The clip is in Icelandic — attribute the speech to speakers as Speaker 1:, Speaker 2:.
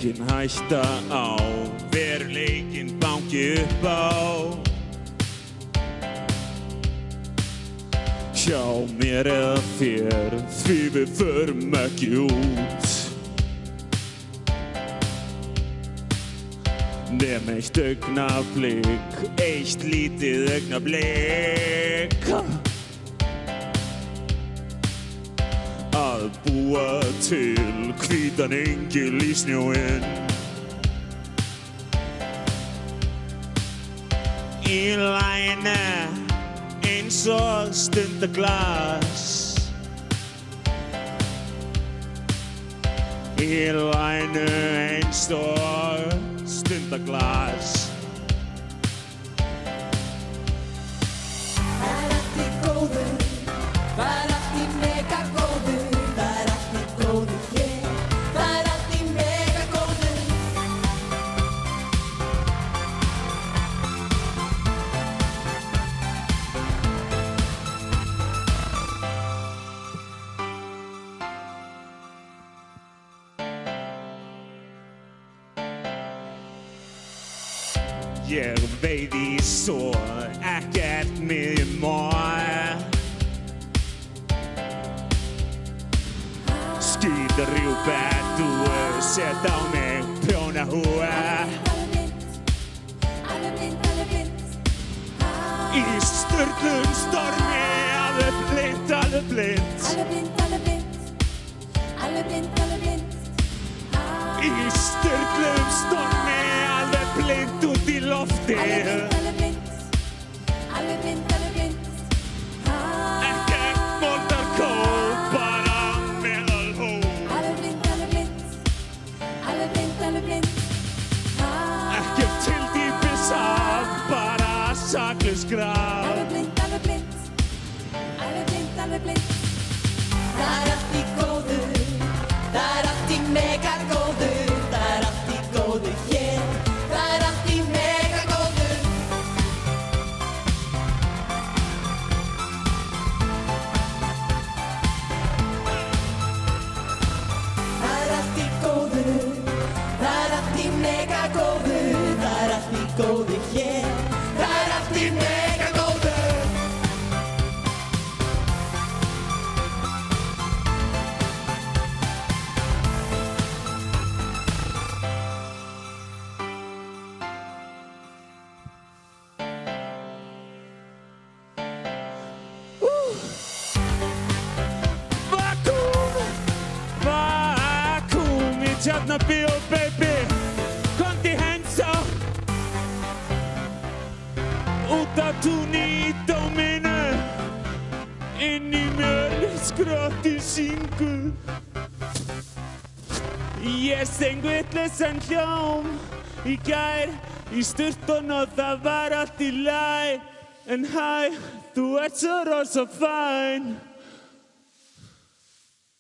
Speaker 1: engin hætta á, veruleikinn banki upp á. Hjá mér eða þér, því við förum ekki út. Nema eitt augnablik, eitt lítið augnablik. Að búa til hvítan engil í snjóinn. Í laginu eins og stundaglas. Í laginu eins og stundaglas.
Speaker 2: Það allt í góðu, það allt í mega góðu, það allt í góðu hér, það allt í mega góðu.
Speaker 1: Ég veit í svo ekkert miðjum mór. Skýtar rjúpettu, set á mig prjónahúa.
Speaker 2: Alveg blind.
Speaker 1: Í sturlum stormi, alveg blind.
Speaker 2: Alveg blind.
Speaker 1: Í sturlum stormi, alveg blind út í lofti.
Speaker 2: Alveg blind.
Speaker 1: Ekkert moldarkóp, bara meðalhóp.
Speaker 2: Alveg blind.
Speaker 1: Ekkert hyldýpishaf, bara saklaus graf.
Speaker 2: Alveg blind. Það allt í góðu, það allt í mega góðu, það allt í góðu hér, það allt í mega góðu. Það allt í góðu, það allt í mega góðu, það allt í góðu hér, það allt í mega góðu.
Speaker 1: Vakúm í Tjarnarbíó, baby. Komdu í hensa. Út á túni í dóminu. Inn í mér skrotti syngu. Ég söng vitlausan hljóm í gær í sturtunni og það var allt í lagi. En hæ, þú ert svo rosa fæn.